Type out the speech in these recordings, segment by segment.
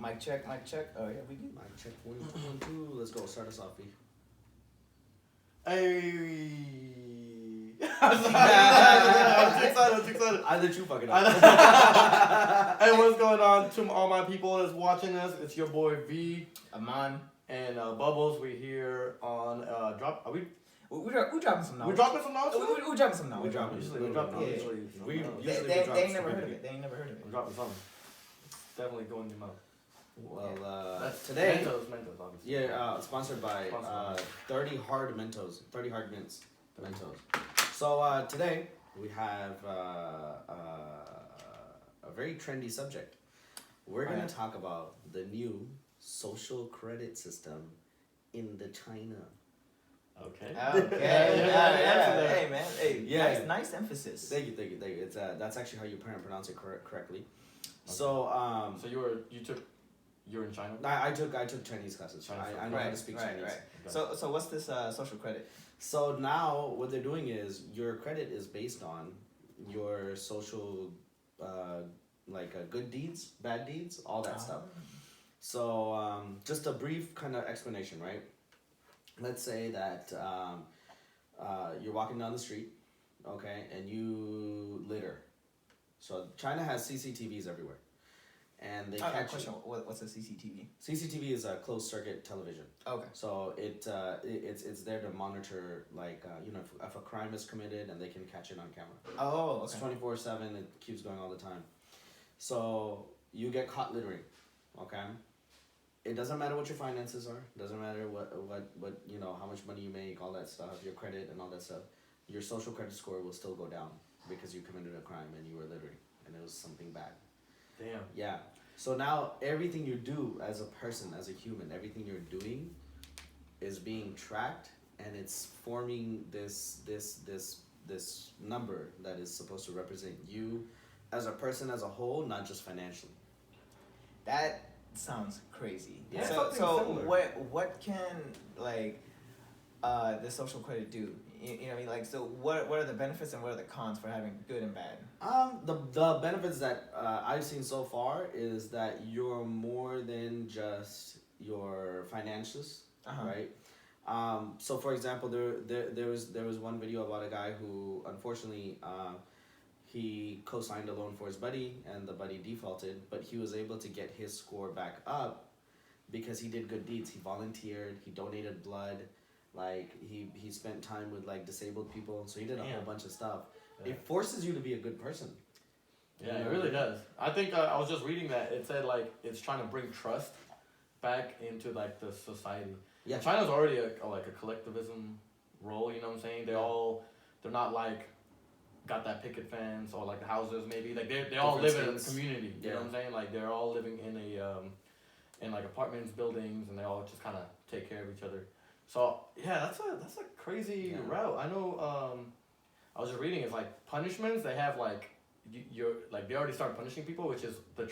Mic check, mic check. Oh, yeah, we good. Mic check. 1, 2, 1, 2. Let's go. Start us off, B. Hey. I'm too excited. I let you fuck it up. Hey, what's going on to all my people that's watching us? It's your boy V, Aman. and Bubbles. We're here on Drop. Are we? We're dropping some knowledge. We're dropping some knowledge. We're dropping some knowledge. We drop Usually we we drop drop knowledge. usually We drop usually They drop ain't never stupidity. heard of it. They ain't never heard of We're it. dropping something. It's definitely going in your mouth. Well, That's today, Mentos, obviously. yeah, sponsored by 30 Hard Mentos, 30 Hard Mints Mentos. So today we have a very trendy subject. We're gonna talk about the new social credit system in the China. Okay. Okay. Yeah. Hey, man. Hey, Yeah. nice emphasis. Thank you. It's that's actually how you pronounce it correctly. So So you're in China. I took Chinese classes. I know how to speak Chinese. Right. Okay. So what's this social credit? So now what they're doing is your credit is based on your social, good deeds, bad deeds, all that stuff. So just a brief kind of explanation, right? Let's say that you're walking down the street, okay, and you litter. So China has CCTVs everywhere, and they catch question. What's a CCTV? CCTV is a closed circuit television. Okay. So it's there to monitor if a crime is committed and they can catch it on camera. Oh, It's okay. 24/7. It keeps going all the time. So you get caught littering, okay? It doesn't matter what your finances are. Doesn't matter what how much money you make, all that stuff, your credit and all that stuff. Your social credit score will still go down because you committed a crime and you were littering and it was something bad. Damn. Yeah. So now everything you do as a person, as a human, everything you're doing is being tracked, and it's forming this number that is supposed to represent you as a person as a whole, not just financially. That sounds crazy. Yeah. So Similar. what can the social credit do? You know what I mean? Like, so what are the benefits and what are the cons for having good and bad? The benefits that I've seen so far is that you're more than just your finances, right? So for example, there was one video about a guy who unfortunately he co-signed a loan for his buddy and the buddy defaulted, but he was able to get his score back up because he did good deeds. He volunteered, he donated blood, he spent time with disabled people, so he did a whole bunch of stuff. Yeah. It forces you to be a good person. Yeah, it really does. I think I was just reading that it said it's trying to bring trust back into the society. Yeah. China's already a collectivism role. You know what I'm saying? They're not got that picket fence or the houses maybe they all live in a community. You know what I'm saying? They're all living in in apartments, buildings, and they all just kind of take care of each other. So yeah, that's a crazy route. I know. I was just reading. It's punishments. They have you're they already start punishing people, which is the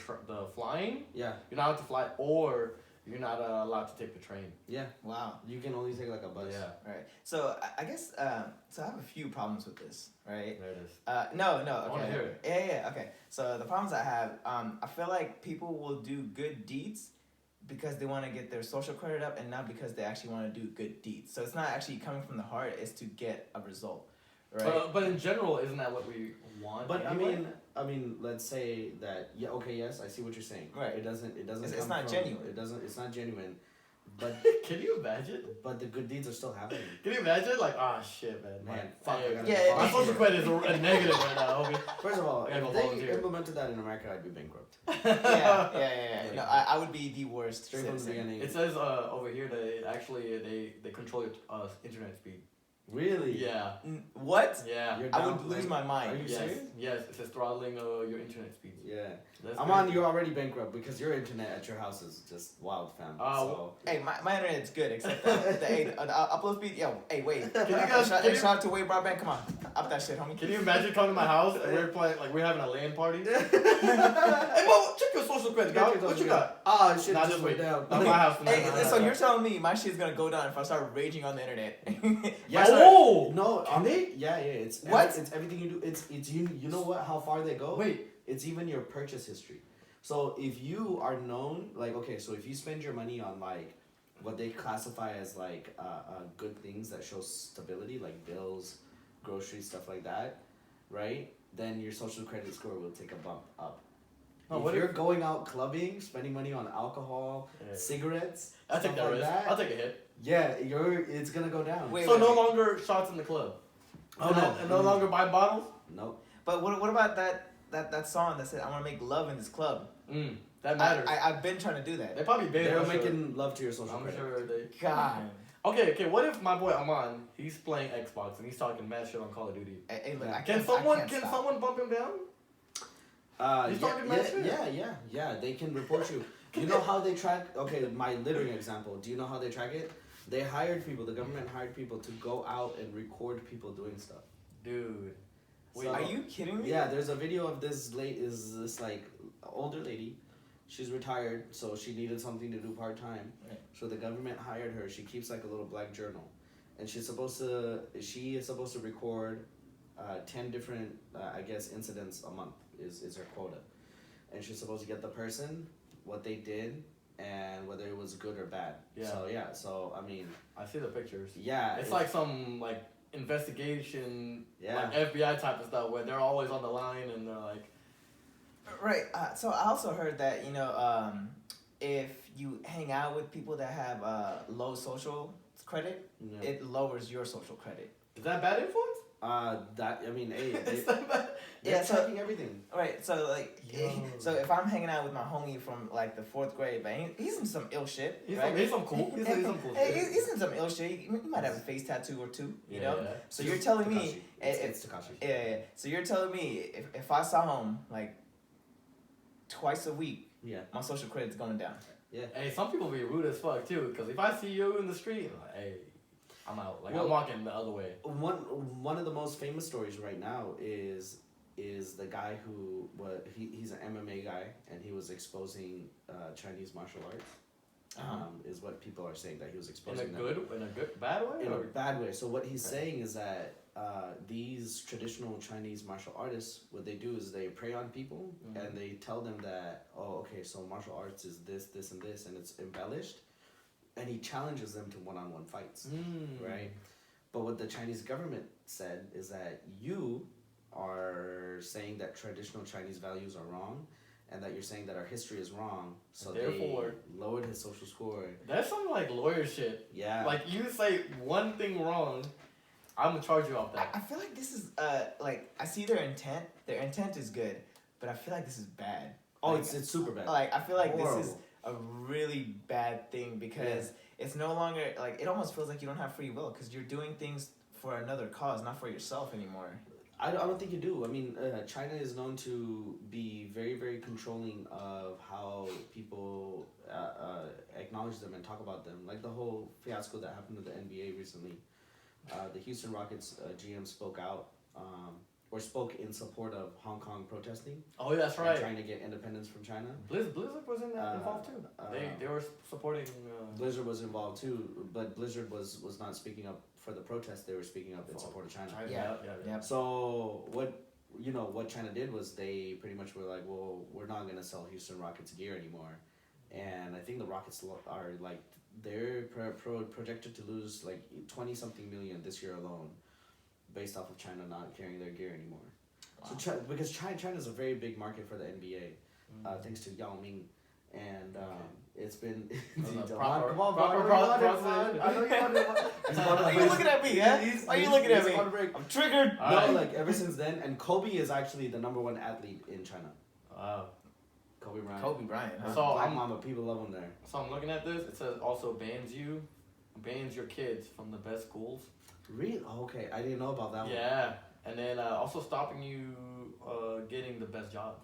flying. Yeah. You're not allowed to fly, or you're not allowed to take the train. Yeah. Wow. You can only take a bus. Yeah. Right. So I guess so I have a few problems with this, right? There it is. No, I okay. wanna hear it. Yeah, okay. So the problems I have, I feel like people will do good deeds because they want to get their social credit up and not because they actually want to do good deeds. So it's not actually coming from the heart, it's to get a result, right? But in general, isn't that what we want? But anyway? I mean, let's say that yes, I see what you're saying. Right. It doesn't. It's come not from- genuine. It doesn't. It's not genuine. But Can you imagine? but the good deeds are still happening. Can you imagine? Shit, man. Man, Like, fuck, I gotta Yeah, go My yeah. social credit is a negative right now, homie. First of all, I gotta if go they volunteer. implemented that in America, I'd be bankrupt. Yeah. No, I would be the worst Straight from the citizen. beginning. It says over here that they control your internet speed. Really? Yeah. What? Yeah. You're I down, would lose my mind. Are you Yes. serious? Yes. It says throttling your internet speeds. Yeah. That's I'm crazy. on. You're already bankrupt because your internet at your house is just wild, fam. So Hey, my internet's good except the upload speed. Yo, hey, wait. Can you guys? Shout out to Wade Broadband. Come on, up that shit, homie. Can you imagine coming to my house and we're playing we're having a LAN party? Hey, Mo, check your social credit, dog. What you got? Ah, shit Nah, just just went wait. down. Not my house. Hey, so you're telling me my shit's gonna go down if I start raging on the internet? Yeah. Oh! No, Can they? Yeah. It's What? It's everything you do. It's you. You know what? How far they go? Wait. It's even your purchase history. So if you are known, like, okay, so if you spend your money on like what they classify as like good things that show stability, like bills, groceries, stuff like that, right? Then your social credit score will take a bump up. No, if you're going out clubbing, spending money on alcohol, cigarettes, I'll take that like risk. that, I'll take a hit. yeah, it's gonna go down. So no longer shots in the club. Oh no, And no longer buy bottles. Nope. But what about that song that said I want to make love in this club? That matters. I've been trying to do that. They probably been. They're making love to your social I'm credit. sure they. God. Okay. What if my boy Aman, he's playing Xbox and he's talking mad shit on Call of Duty? Hey, look, Yeah. Can someone bump him down? He's talking mad shit. Yeah. They can report you. You know how they track? Okay, my littering example. Do you know how they track it? They hired people. The government hired people to go out and record people doing stuff. Dude. Wait, are you kidding me? Yeah, there's a video of this this like older lady. She's retired, so she needed something to do part time. Right. So the government hired her. She keeps like a little black journal, and she is supposed to record 10 different I guess incidents a month is her quota, and she's supposed to get the person, what they did, and whether it was good or bad. Yeah. So I mean, I see the pictures. yeah, It's like some like investigation, Yeah. like FBI type of stuff where they're always on the line and they're like. Right. So I also heard that if you hang out with people that have low social credit, yeah. it lowers your social credit. Is that bad influence? That I mean, hey, Is that bad? they're tracking everything. Right. So like, Yo. so if I'm hanging out with my homie from like the 4th grade, but he's in some ill shit. He's right? some cool. He's some cool Hey, shit. he's in some ill shit. He might have a face tattoo or two. You know. Yeah. So you're telling me, It's Takashi. yeah. So you're telling me if I saw him like twice a week, Yeah. my social credit's going down. Yeah. Hey, some people be rude as fuck too. Because if I see you in the street, I'm like, hey, I'm out. Like Well, I'm walking the other way. One of the most famous stories right now is the guy who he's an MMA guy, and he was exposing Chinese martial arts. Is what people are saying, that he was exposing In a good bad way. in a Or? bad way. So what he's saying is that these traditional Chinese martial artists, what they do is they prey on people, and they tell them that, oh, okay, so martial arts is this, this, and this, and it's embellished, and he challenges them to one-on-one fights, right? But what the Chinese government said is that you are saying that traditional Chinese values are wrong, and that you're saying that our history is wrong, so Therefore, they lowered his social score. That's some like lawyer shit. Yeah. Like you say one thing wrong, I'm gonna charge you off I that. feel like this is like I see their intent. Their intent is good, but I feel like this is bad. Oh, Like, it's super bad. Like I feel like this is Horrible. a really bad thing because it's no longer like it almost feels like you don't have free will because you're doing things for another cause, not for yourself anymore. I don't think you do. I mean, China is known to be very, very controlling of how people acknowledge them and talk about them. Like the whole fiasco that happened to the NBA recently. The Houston Rockets GM spoke out, or spoke in support of Hong Kong protesting. Oh, that's and right. trying to get independence from China. Blizzard was in that involved too. They were supporting. Blizzard was involved too, but Blizzard was not speaking up for the protest. They were speaking up in support of China. Yeah. So what China did was they pretty much were like, well, we're not gonna sell Houston Rockets gear anymore, and I think the Rockets are like they're projected to lose like 20-something million this year alone, based off of China not carrying their gear anymore. Wow. So because China is a very big market for the NBA, thanks to Yao Ming, and it's been proper come on, process. I know you want to. Why are you looking at me, huh? Why are you looking at me? I'm triggered. No, like ever since then, and Kobe is actually the #1 athlete in China. Wow. Kobe Bryant. Kobe Bryant. Huh? So Black Mamba, people love him there. So I'm looking at this. It says also bans your kids from the best schools. Really? Oh, okay, I didn't know about that one. Yeah, and then also stopping you getting the best jobs.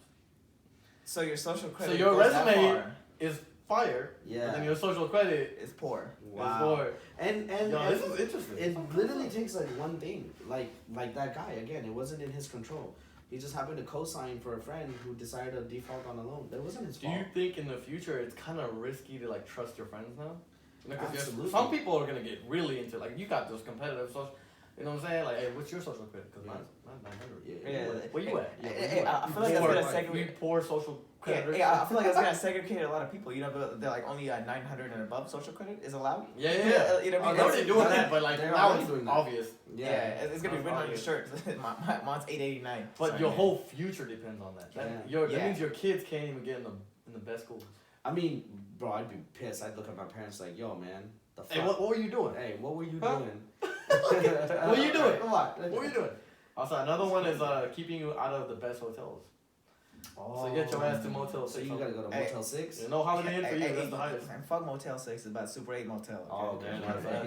So your social credit. So your goes that resume far. is fire. Yeah. But then your social credit It's poor. Wow. is poor. And Yo, this is interesting. it literally takes like one thing, like that guy again. It wasn't in his control. He just happened to co-sign for a friend who decided to default on a loan. That wasn't his Do fault. you think in the future it's kind of risky to like trust your friends now? You know, 'cause Absolutely. some people are gonna get really into like you got those competitive social. You know what I'm saying? Like, hey, what's your social credit? Because mine's 900. Yeah. Yeah. Where you at? Hey, I feel like that's a good segue. You poor social creditors. Yeah, I feel like it's gonna segregate a lot of people. You know, they're like only 900 and above social credit is allowed. Yeah. You know, They're already doing that, but like now it's obvious. Yeah, it's gonna be written on your shirt. Mine's 889. But your whole future depends on that. That means your kids can't even get in the best schools. I mean, bro, I'd be pissed. I'd look at my parents like, yo, man, the fuck? Hey, what were you doing? Hey, what were you doing? What were you doing? What were you doing? Also, another one is keeping you out of the best hotels. So get your ass to Motel 6. So you gotta go to Motel 6? You know Holiday Inn for you, that's the highest. And fuck Motel 6, it's about Super 8 Motel. Okay.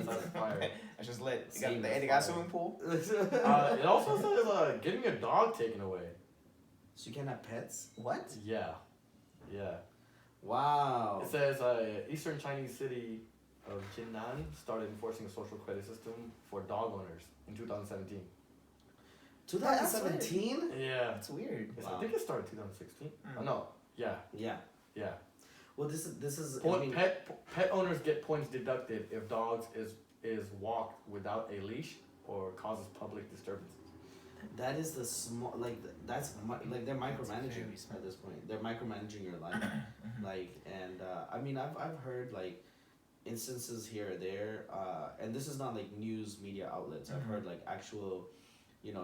That's fire. It's just lit. They got a swimming pool. It also says getting your dog taken away. So you can't have pets? What? Yeah. Wow. It says Eastern Chinese city of Jinan started enforcing a social credit system for dog owners in 2017. 2017? Yeah. That's weird. Wow. I think it started 2016. Oh, no. Yeah. Well, this is. Pet owners get points deducted if dogs is walked without a leash or causes public disturbances. That is the small they're micromanaging at this point. They're micromanaging your life, I mean I've heard like instances here or there, and this is not like news media outlets. I've heard like actual,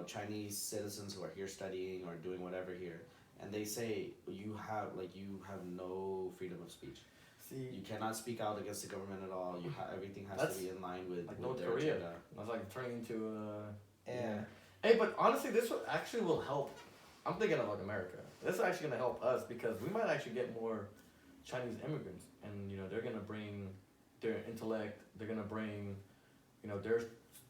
Chinese citizens who are here studying or doing whatever here, and they say you have no freedom of speech. See, you cannot speak out against the government at all. Everything has to be in line with North their Korea. agenda. That's like turning into yeah. Hey, but honestly, this will help. I'm thinking of like America. This is actually gonna help us because we might actually get more Chinese immigrants, and they're gonna bring their intellect. They're gonna bring, their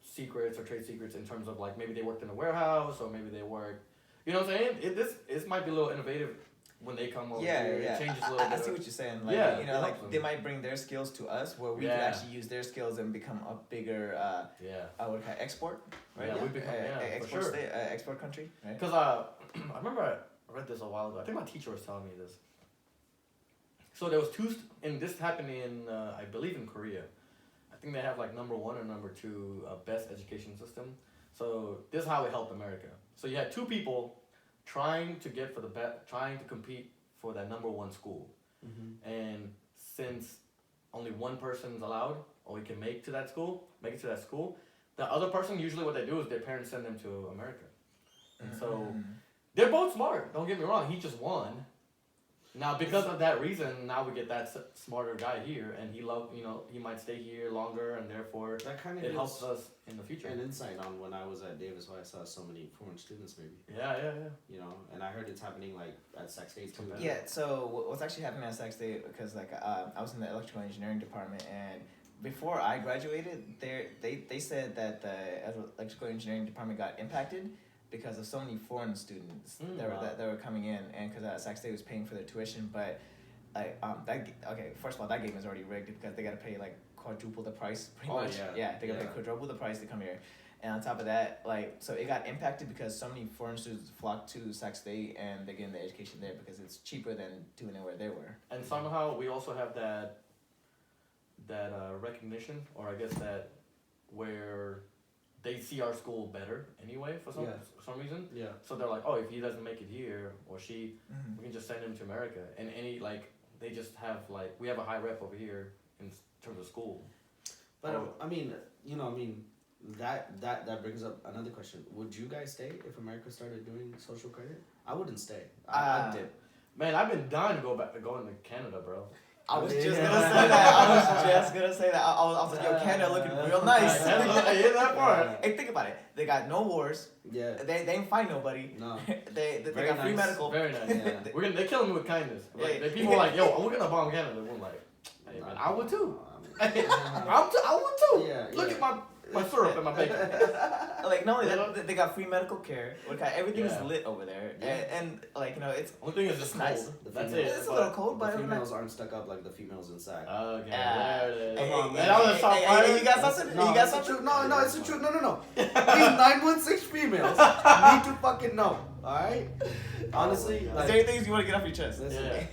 secrets or trade secrets in terms of like maybe they worked in a warehouse or maybe they worked. You know what I'm saying? This might be a little innovative when they come over here. It changes a little bit. I see what you're saying. Like, they might bring their skills to us where we can actually use their skills and become a bigger export, right? Yeah, we become export for sure. Export country, right? Because I remember I read this a while ago. I think my teacher was telling me this. So there was and this happened in I believe in Korea. I think they have like number 1 or number 2 best education system. So this is how it helped America. So you had 2 people trying to compete for that number 1 school. Mm-hmm. And since only one person's allowed or we can make it to that school, the other person, usually what they do is their parents send them to America. And so they're both smart, don't get me wrong, he just won. Now because of that reason, now we get that smarter guy here, and he might stay here longer, and therefore that kind of it helps us in the future. An insight on when I was at Davis, why I saw so many foreign students, maybe. Yeah. And I heard it's happening like at Sac State too. Yeah. So what's actually happening at Sac State, because I was in the electrical engineering department, and before I graduated, they said that the electrical engineering department got impacted because of so many foreign students that were coming in, and because Sac State was paying for their tuition. But first of all, that game is already rigged because they got to pay like quadruple the price pretty much. They got to pay quadruple the price to come here. And on top of that, so it got impacted because so many foreign students flocked to Sac State, and they're getting the education there because it's cheaper than doing it where they were. And somehow we also have that recognition, or I guess that where they see our school better anyway for some reason. Yeah. So they're like, oh, if he doesn't make it here or she, we can just send him to America. And they just have we have a high rep over here in terms of school. But that brings up another question. Would you guys stay if America started doing social credit? I wouldn't stay. I did. Man, I've been dying to go into Canada, bro. I was just gonna say that. I was like, yo, Canada looking real nice. I hear that part. Hey, think about it. They got no wars. Yeah. They ain't fight nobody. No. they got free medical. Very nice. Yeah. They're killing me with kindness. People are like, yo, we're gonna bomb Canada. We're like, hey, man, I would too. I would too. Yeah. Look at my syrup and my bacon. Not only that, they got free medical care. Everything is lit over there, and it's. Only thing is just nice. That's it. It's a little cold, but the females aren't stuck up like the females in Sac. Okay, there it is. Come on, man. You got something? No, you got something? No, it's the truth. No. These 916 females need to fucking know. All right. Honestly, is there anything you want to get off your chest? Listen,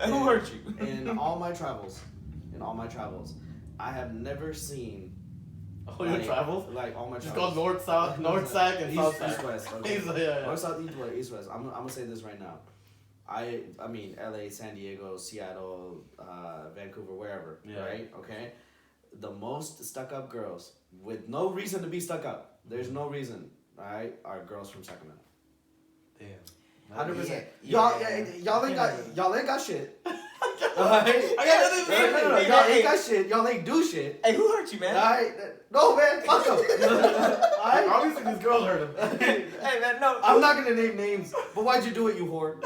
who hurt you? In all my travels, I have never seen. All your travels? Like all my travels. Just go north, south, north Sac, and south Sac. East, west. Okay. North, south, North, south, east, west. I'm gonna say this right now. I mean, LA, San Diego, Seattle, Vancouver, wherever, right? Okay? The most stuck up girls, with no reason to be stuck up, there's no reason, right, are girls from Sacramento. Damn. 100%. Yeah. Y'all ain't got shit. I got nothing to say. No, y'all ain't got shit. Y'all ain't do shit. Hey, who hurt you, man? Alright? No, man, fuck them. Alright? Obviously, these girls heard him. Hey, man, no. I'm not gonna name names, but why'd you do it, you whore?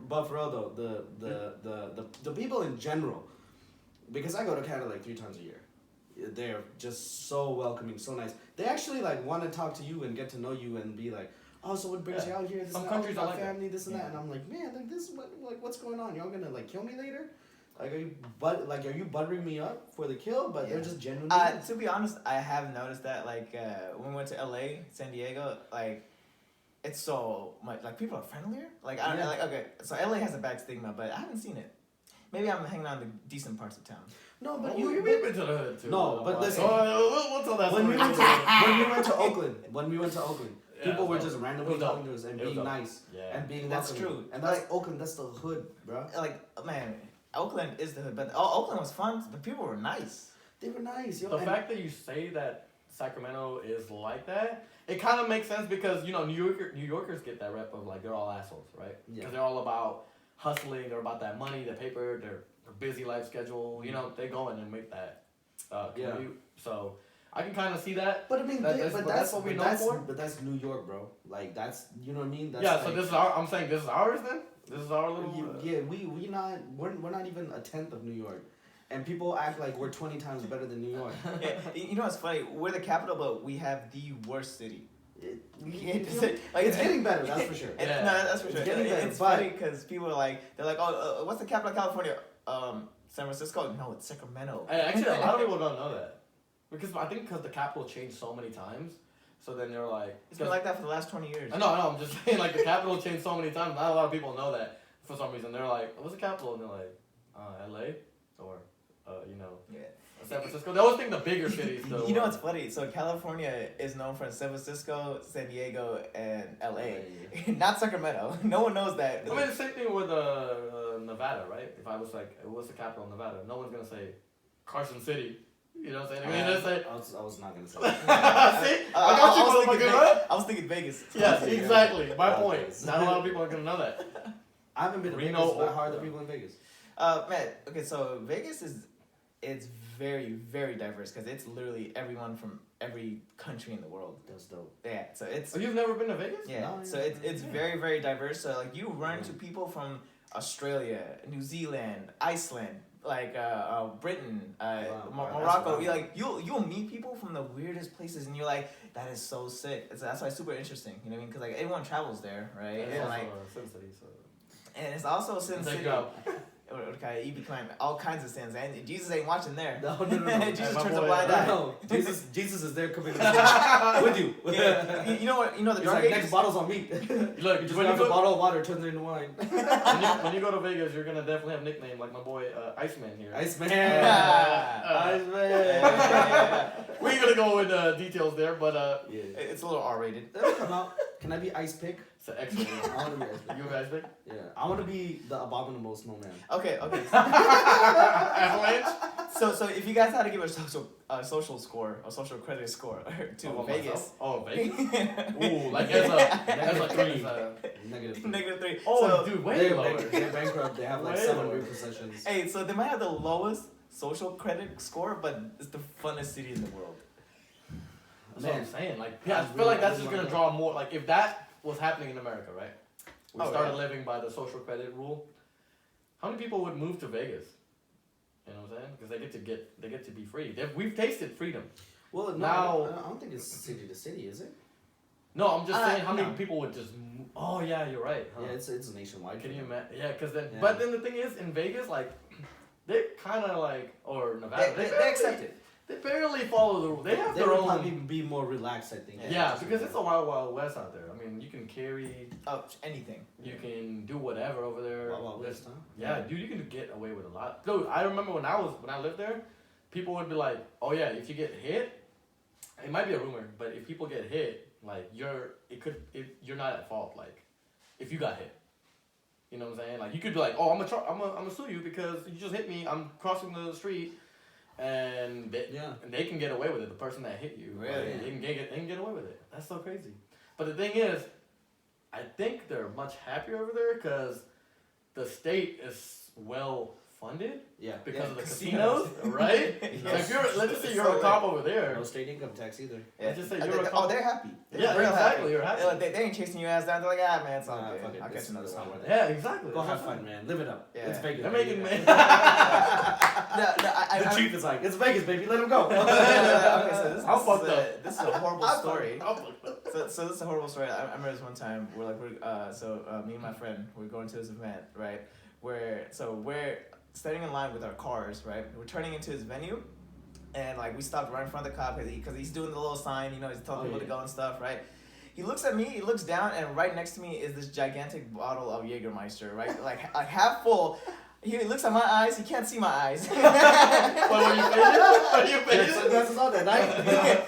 But for real though, the people in general, because I go to Canada like 3 times a year, they're just so welcoming, so nice. They actually like want to talk to you and get to know you and be like, oh, so what brings you out here? This Some and countries that, are like family, this and that, and I'm like, man, like this, what's going on? Y'all gonna like kill me later? Like, are you buttering me up for the kill? But they're just genuinely nice. To be honest, I have noticed that like when we went to LA, San Diego, like it's so much like people are friendlier. Like I like okay, so LA has a bad stigma, but I haven't seen it. Maybe I'm hanging out in the decent parts of town. No, but you've been to the hood too. No, but listen. We'll tell that When story. we went to Oakland, people were just randomly talking to us and being nice and being That's welcoming. true. And that's Oakland. That's the hood, bro. Like man, Oakland is the hood, but Oakland was fun. The people were nice. They were nice. Yo, The fact that you say that Sacramento is like that, it kind of makes sense because, you know, New Yorkers get that rep of like they're all assholes, right? Because they're all about hustling, they're about that money, the paper, their busy life schedule. You know, they go in and make that commute. So I can kind of see that. But I mean, that's what we know for. But that's New York, bro. Like that's, you know what I mean? That's yeah. like, So this is I'm saying this is ours then. This is our little. we're not even a tenth of New York. And people act like we're 20 times better than New York. Yeah, you know what's funny? We're the capital, but we have the worst city. It's getting better, that's for sure. No, that's for sure. It's getting better. It's funny because people are like, they're like, oh, what's the capital of California? San Francisco? No, it's Sacramento. Actually, a lot of people don't know that because the capital changed so many times. So then they're like, it's been like that for the last 20 years. I know. I'm just saying, like the capital changed so many times. Not a lot of people know that for some reason. They're like, what's the capital? And they're like, LA or San Francisco. They always think the bigger cities. Though. You know what's funny? So California is known for San Francisco, San Diego, and LA. Not Sacramento. No one knows that. I mean, the same thing with Nevada, right? If I was like, what's the capital of Nevada? No one's gonna say Carson City. You know what I'm saying? I mean, say. I was not gonna say that. See, I got you, motherfucker, right? I was thinking Vegas. Yes, exactly. My point. Not a lot of people are gonna know that. I haven't been to Reno Vegas, but how are the people in Vegas? Man, okay, so Vegas it's very, very diverse because it's literally everyone from every country in the world. That's dope. Yeah, so it's... Oh, you've never been to Vegas? Yeah, No, so it's very, very diverse. So, like, you run into people from Australia, New Zealand, Iceland, like, Britain, Morocco. You'll meet people from the weirdest places and you're like, that is so sick. That's why it's super interesting, you know what I mean? Because, like, everyone travels there, right? And And, like, Sin City, so. and it's also Sin City. Okay, you be climbing all kinds of sins, and Jesus ain't watching there. No. Jesus turns a blind eye. No, Jesus is there coming with you. Yeah, you know what? You know the He's dark like, ages. next bottle's on me. Look, You just grab a bottle of water, turns it into wine. when you go to Vegas, you're gonna definitely have a nickname like my boy Iceman here. Iceman. Iceman. We ain't gonna go into details there, but It's a little R-rated. That'll come out. Can I be Ice Pick? it's an excellent. I want to be Ice Pick. You guys think? Yeah, I want to be the abominable snowman. Okay. Avalanche. So if you guys had to give a social score, a social credit score to Vegas. Myself? Oh, Vegas. Ooh, like as a 3. -3. Oh, so, dude, way lower. They're bankrupt. They have like Way 7 lower. repossessions. hey, so they might have the lowest social credit score, but it's the funnest city in the world. That's what I'm saying. Like, yeah, I feel like that's just gonna draw more. Like, if that was happening in America, right? We started living by the social credit rule. How many people would move to Vegas? You know what I'm saying? Because they get to be free. We've tasted freedom. Well, no, Now- I don't think it's city to city, is it? No, I'm just saying how many no. people would just. Oh yeah, you're right. Huh? Yeah, it's nationwide. Can you imagine? Yeah, because then. Yeah. But then the thing is, in Vegas, like, they kind of like, or Nevada, They accept it. They barely follow the rules. They have They their would own. probably be more relaxed, I think. Yeah, because it's a wild, wild west out there. I mean, you can carry, Anything. you can do whatever over there. Wild West, huh? Yeah, dude, you can get away with a lot. Dude, I remember when I lived there, people would be like, "Oh yeah, if you get hit, it might be a rumor, but if people get hit, like you're not at fault. Like if you got hit, you know what I'm saying? Like you could be like, oh, I'm gonna sue you because you just hit me. I'm crossing the street, and they can get away with it. The person that hit you, really, they can get away with it. That's so crazy. But the thing is, I think they're much happier over there because the state is well funded. Yeah. Because of the casinos, right? So if let's just say you're a cop over there. No state income tax either. Yeah. Let's just say you're a cop. Oh, they're happy. Yeah, exactly. You're happy. They ain't chasing your ass down. They're like, ah, man, it's all good. Fuck it. I'll catch another one. Yeah, exactly. Go have fun, man. Live it up. Yeah. It's Vegas. They're making baby. The chief is like, it's Vegas, baby. Let him go. Okay, so this is a horrible story. So this is a horrible story. I remember this one time where me and my friend we're going to this event, right? We're standing in line with our cars, right? We're turning into his venue, and like we stopped right in front of the cop because he's doing the little sign, you know, he's telling people to go and stuff, right? He looks at me, he looks down, and right next to me is this gigantic bottle of Jägermeister, right? Like half full. He looks at my eyes. He can't see my eyes. What were you finished? Sunglasses on that night.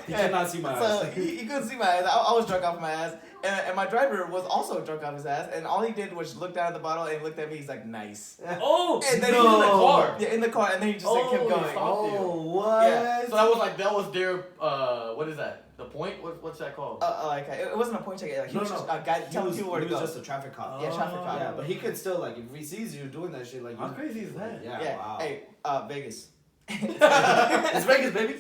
He cannot see my eyes. So he couldn't see my eyes. I was drunk off my ass, and my driver was also drunk off his ass. And all he did was look down at the bottle and looked at me. He's like, "Nice." Oh, and then he's in the car. Yeah, in the car, and then he just like kept going. What? Yeah. So that was their what is that? The point? What's that called? Like it wasn't a point check. Like he was just a guy telling people where to go. He was just a traffic cop. Yeah, traffic cop. Yeah, but he could still like if he sees you doing that shit, like how crazy is that? Yeah. Wow. Hey, Vegas. It's Vegas, baby.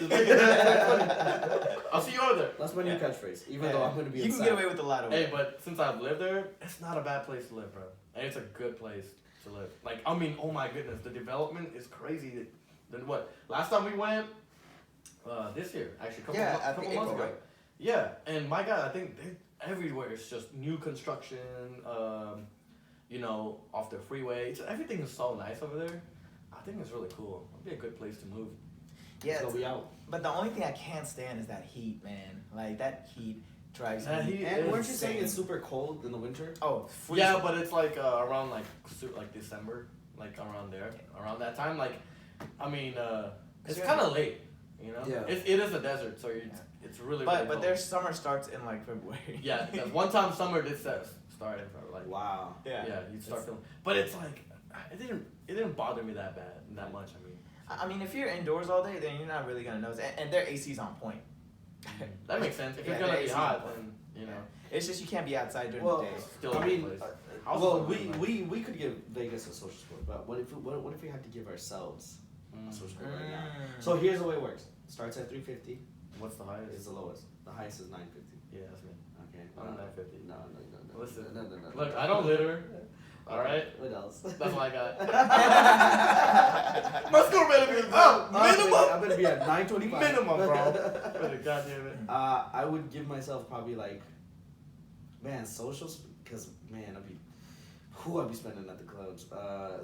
I'll see you over there. That's my new catchface. Even though I'm gonna be you inside. can get away with a lot of it. Hey, but since I've lived there, it's not a bad place to live, bro. And it's a good place to live. Like, I mean, oh my goodness, the development is crazy. Then what? Last time we went, this year, actually, a couple months ago. Right? Yeah, and my God, I think everywhere is just new construction, you know, off the freeway. Everything is so nice over there. I think it's really cool. It'd be a good place to move. Yeah, so we out. But the only thing I can't stand is that heat, man. Like that heat drives me. And weren't you saying it's super cold in the winter? Oh, freezing. Yeah, but it's like around like December, like around there, around that time. Like, I mean, it's kind of late, you know. Yeah. It is a desert, so it's really. But cold. their summer starts in like February. Yeah, because one time summer did start in February. Like wow. Yeah, you start feeling. But it's like it didn't bother me that much. I mean, if you're indoors all day, then you're not really gonna notice. And their AC's on point. That makes sense. If Yeah, it's gonna be AC hot, then you know. It's just you can't be outside during the day. Still I mean, we could give Vegas a social score, but what if we had to give ourselves a social score right now? So here's the way it works. Starts at 350. What's the highest? Is the lowest. The highest is 950. Yeah, that's me. Okay. I'm 950. No. Listen. No. Look, I don't litter. All right. What else? That's what I got. My score better be minimum. I'm gonna be at 925. Minimum, bro. God damn it. I would give myself probably like, man, socials, because man, I'd be spending at the clubs.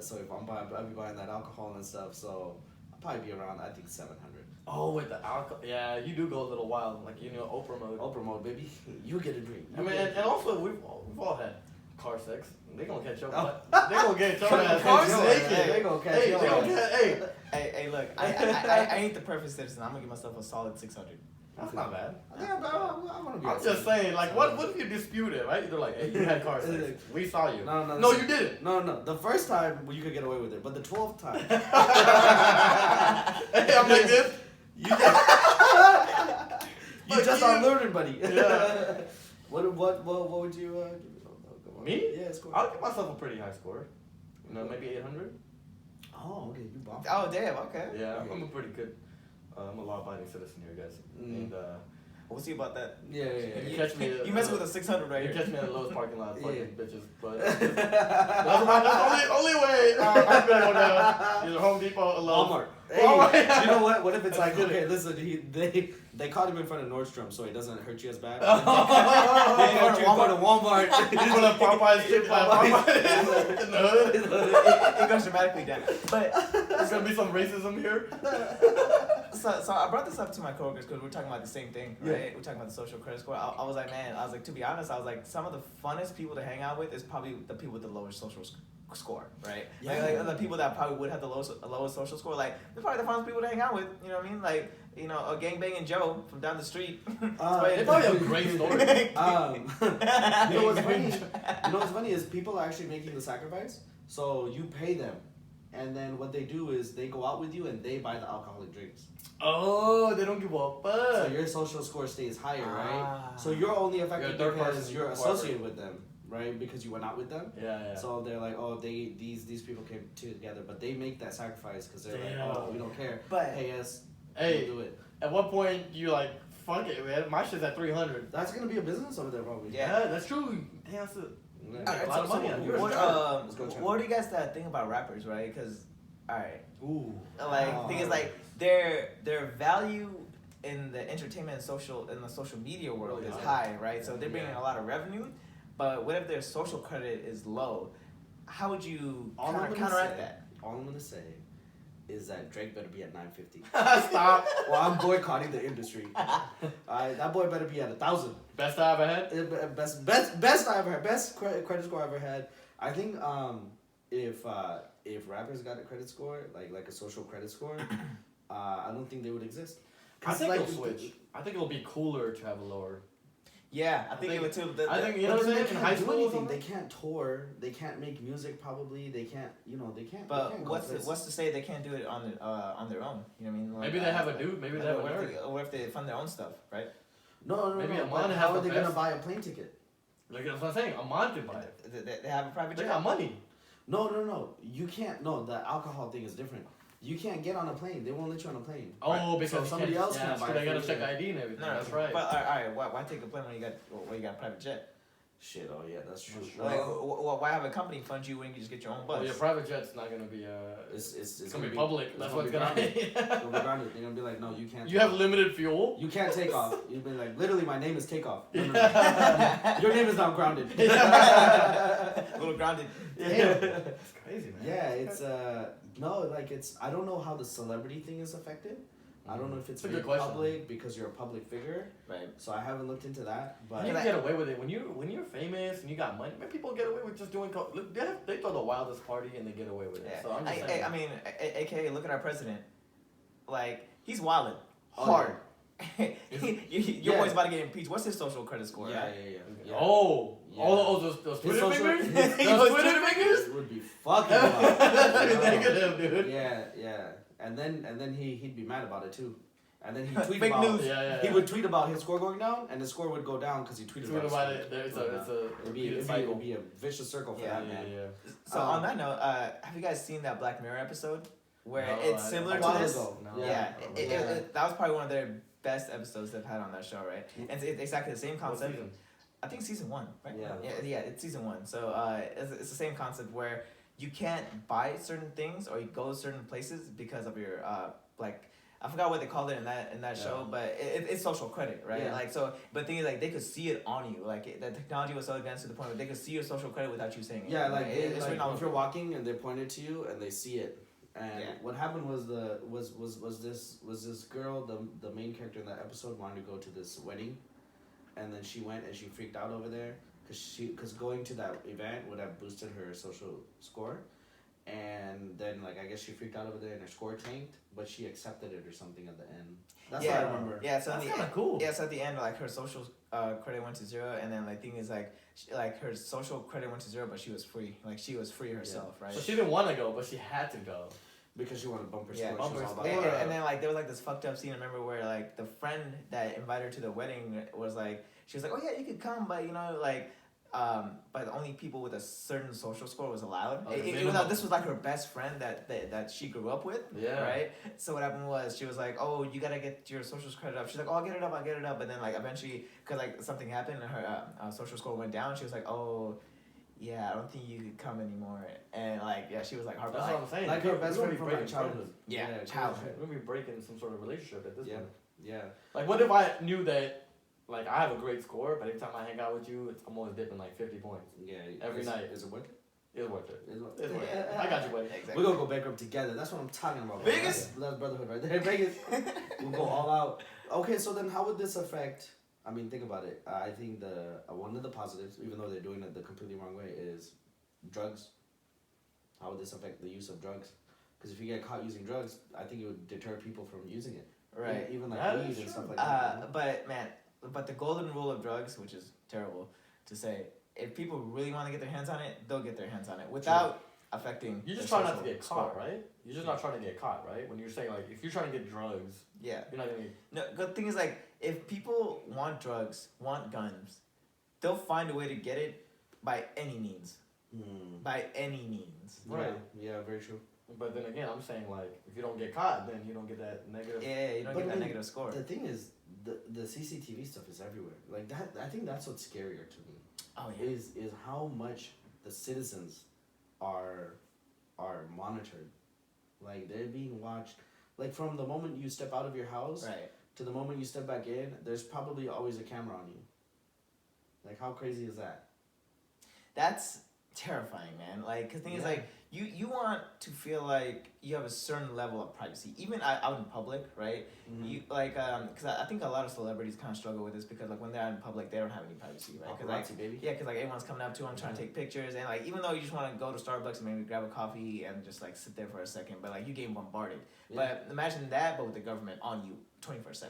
So if I'd be buying that alcohol and stuff. So I'll probably be around, I think 700. Oh, with the alcohol, yeah, you do go a little wild, like Oprah mode. Oprah mode, baby. You get a drink. I mean, and also we've all had car sex. They gonna catch up. They gonna get your ass Car sex. naked. They gonna catch your ass. Hey, look, I ain't the perfect citizen. I'm gonna give myself a solid 600. That's not bad. Yeah, but I want to be. I'm just saying, like, what if you dispute it, right? They're like, hey, you had car sex. We saw you. No, you didn't. No. The first time you could get away with it, but the 12th time. Hey, I'm like this. You just unlearned, buddy. Yeah. What would you Me? Yeah, score. I'll give myself a pretty high score. Maybe 800. Oh, okay, you bombed. Oh, damn, okay. Yeah, I'm a pretty good. I'm a law-abiding citizen here, guys. And we'll see about that. Yeah. You catch me. You mess with a 600 right You here. catch me at the lowest parking lot, fucking bitches. But Yeah. that's the only way I'm gonna go down. Either Home Depot or Lowe's. Walmart. Hey, you know what? What if it's like, okay, listen, they caught him in front of Nordstrom, so he doesn't hurt you as bad. They hurt you in front of Walmart. He's gonna Popeye's chip Popeye in the hood. It goes dramatically down. But There's gonna be some racism here. so I brought this up to my coworkers because we're talking about the same thing, right? We're talking about the social credit score. I was like, to be honest, I was like, some of the funnest people to hang out with is probably the people with the lowest social score, right? Yeah. Like the people that probably would have the lowest social score, like they're probably the funnest people to hang out with. You know what I mean? Like a gangbanging Joe from down the street. They probably have a great story. You know what's funny? You know what's funny is people are actually making the sacrifice. So you pay them, and then what they do is they go out with you and they buy the alcoholic drinks. Oh, they don't give a fuck. So your social score stays higher, right? So you're only affected because you're associated with them, right? Because you went out with them. Yeah. So they're like, oh, these people came together, but they make that sacrifice because they're like, oh, we don't care. But Pay us. Hey, we'll do it. At what point you like, fuck it, man? My shit's at 300. That's gonna be a business over there, probably. Yeah, that's true. Damn, that's it. Yeah. A lot of money on yours. What do you guys think about rappers, right? Because, alright. Ooh. Like, thing is, like, their value in the entertainment and the social media world is high, right? So they're bringing a lot of revenue, but what if their social credit is low? How would you counteract that? All I'm gonna say is that Drake better be at 950. Stop. Well, I'm boycotting the industry. That boy better be at 1,000. Best I ever had. Best I ever had. Best credit score I ever had. I think if rappers got a credit score like a social credit score, I don't think they would exist. I think it'll switch. I think it'll be cooler to have a lower. Yeah, I think it would too. I think you know what I'm saying. In high school, they can't tour. They can't make music. Probably they can't. They can't. But they can't what's to say they can't do it on their own? You know what I mean? Like, maybe they have a dude. Maybe they have a nerd. What if they fund their own stuff, right? No. Maybe no. a man How has are they the gonna best- buy a plane ticket? Like that's what I'm saying. A man can buy it. They have a private They jet. got money. No. You can't. No, the alcohol thing is different. You can't get on a plane. They won't let you on a plane. Oh, because so somebody else can buy. They gotta it. check ID and everything. No, That's right. But all right, why take a plane when you got a private jet? Shit. Oh yeah, that's true. Like, why have a company fund you when you can just get your own bus? Well, your private jet's not gonna be It's gonna be public. That's what it's gonna be. be. It's gonna be grounded. They're gonna be like, no, you can't. You have limited fuel. You can't take off. You've been like, literally, my name is Takeoff. No. Your name is not grounded. A little grounded. Damn. It's crazy, man. Yeah, it's no, like it's. I don't know how the celebrity thing is affected. I don't know if it's a very good question. public because you're a public figure. Right. So I haven't looked into that. But You can get away with it when you're famous and you got money. Man, people get away with just doing. They throw the wildest party and they get away with it. Yeah. So I'm just saying. I mean, AKA, look at our president. Like, he's wildin'. Hard. Your boy's about to get impeached. What's his social credit score? Yeah. Oh, Yeah. Those His Twitter social- fingers? his- Those Twitter fingers? It would be fucking wild. That's negative, dude. Yeah. And then he'd be mad about it too. And then he'd tweet Fake about news. Yeah. He would tweet about his score going down, and his score would go down because he tweeted Tweet about about his it. score It's going a down. It'd cycle. be a vicious circle for that man. Yeah. So on that note, have you guys seen that Black Mirror episode where No, it's I- similar a to while this? ago. No. Yeah, Yeah. that was probably one of their best episodes they've had on that show, right? And it's exactly the same What concept. season? I think season 1, right? Yeah. Yeah, it's season 1. So it's the same concept where you can't buy certain things or you go certain places because of your like. I forgot what they called it in that show, but it's social credit, right? Yeah. Like so, but the thing is, like they could see it on you. Like the technology was so advanced to the point where they could see your social credit without you saying it. Yeah, like, it's like written all if over. you're walking and they point it to you and they see it. And what happened was this girl, the main character in that episode, wanted to go to this wedding, and then she went and she freaked out over there because going to that event would have boosted her social score. And then, like, I guess she freaked out over there and her score tanked, but she accepted it or something at the end. That's what I remember. Yeah, so That's in the kind of cool. Yeah, so at the end, like her social credit went to 0, and then like thing is like her social credit went to 0, but she was free. Like she was free herself, right? So she didn't want to go, but she had to go. Because she wanted bumper Yeah, score. She was all about and, that. and then like there was like this fucked up scene. I remember where like the friend that invited her to the wedding was like, she was like, oh yeah, you could come, but you know like. But only people with a certain social score was allowed. Even though this was like her best friend that she grew up with, right? So what happened was she was like, "Oh, you gotta get your social credit up." She's like, "Oh, I'll get it up." But then like eventually, cause like something happened and her social score went down. She was like, "Oh, yeah, I don't think you could come anymore." And like she was like That's what I'm saying. Like her best friend from my childhood. Childhood. We're gonna be breaking some sort of relationship at this point. Yeah. Like, what if I knew that? Like, I have a great score, but every time I hang out with you, I'm always dipping like 50 points. Yeah. Every night. Is it worth it? It's worth it. It's worth It's it. worth it. I got you, buddy. Exactly. We're gonna go bankrupt together. That's what I'm talking about. Vegas? That's brotherhood right there. Vegas. We'll go all out. Okay, so then how would this affect? I mean, think about it. I think one of the positives, even though they're doing it the completely wrong way, is drugs. how would this affect the use of drugs? Because if you get caught using drugs, I think it would deter people from using it. Right. Even like That weed is and stuff true. like that. But man, but the golden rule of drugs, which is terrible to say, if people really want to get their hands on it, they'll get their hands on it without affecting. You're just their trying not to social get caught, score. right? You're just not trying to get caught, right? When you're saying like, if you're trying to get drugs, Yeah. you're not gonna get. No, the thing is like, if people want drugs, want guns, they'll find a way to get it by any means. By any means. Right. Yeah, very true. But then again, I'm saying like, if you don't get caught, then you don't get that negative. Yeah, you don't But get that I mean, negative score. The thing is, the CCTV stuff is everywhere. Like that, I think that's what's scarier to me. Oh yeah. Is how much the citizens are monitored. Like they're being watched. Like from the moment you step out of your house Right. to the moment you step back in, there's probably always a camera on you. Like how crazy is that? That's terrifying, man. Like, cause the thing is like, you want to feel like you have a certain level of privacy, even out in public, right? Mm-hmm. You like, cause I think a lot of celebrities kind of struggle with this because like when they're out in public, they don't have any privacy, right? Cause like, Paparazzi, baby. yeah, cause like everyone's coming up to them trying to take pictures, and like even though you just want to go to Starbucks and maybe grab a coffee and just like sit there for a second, but like you getting bombarded. Yeah. But imagine that, but with the government on you 24/7.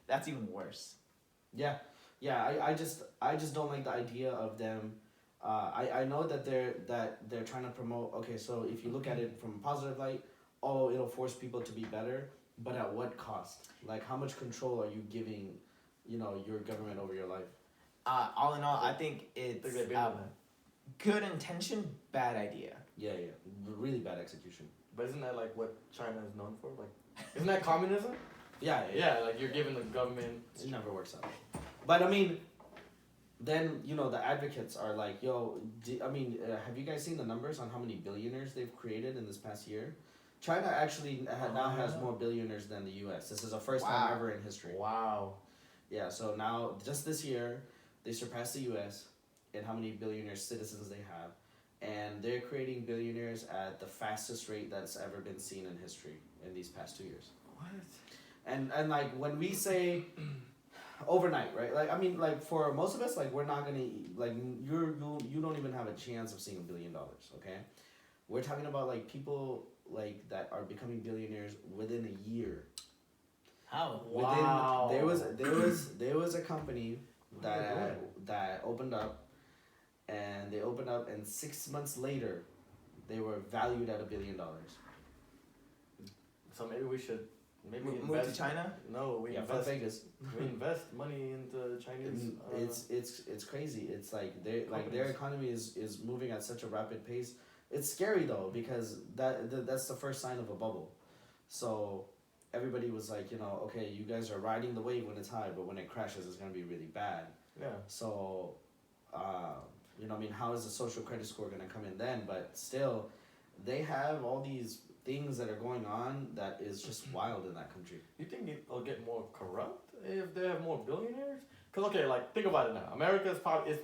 That's even worse. Yeah, I just don't like the idea of them. I know that they're trying to promote. Okay, so if you look at it from a positive light, oh, it'll force people to be better, but at what cost? Like, how much control are you giving, your government over your life? All in all, I think it's They're gonna be good intention, bad idea. Yeah, really bad execution. But isn't that like what China is known for? Like, isn't that communism? Yeah. Yeah, like you're giving the government. It never works out. But I mean, then the advocates are like, yo, have you guys seen the numbers on how many billionaires they've created in this past year? China actually now has more billionaires than the U.S. This is the first time ever in history. Wow. Yeah, so now just this year, they surpassed the U.S. in how many billionaire citizens they have, and they're creating billionaires at the fastest rate that's ever been seen in history in these past 2 years. What? And like when we say overnight, right? Like I mean, like for most of us, like we're not gonna like you don't even have a chance of seeing $1 billion. Okay, we're talking about like people like that are becoming billionaires within a year. How? Wow. There was a company that opened up, and 6 months later, they were valued at $1 billion. So maybe we should Move to China? No, we From invest. Vegas. We invest money into Chinese. It's crazy. It's like their economy is moving at such a rapid pace. It's scary though because that's the first sign of a bubble. So everybody was like, okay, you guys are riding the wave when it's high, but when it crashes, it's gonna be really bad. Yeah. So, how is the social credit score gonna come in then? But still, they have all these things that are going on that is just wild in that country. You think it'll get more corrupt if they have more billionaires? Cause okay, like think about it now. America is probably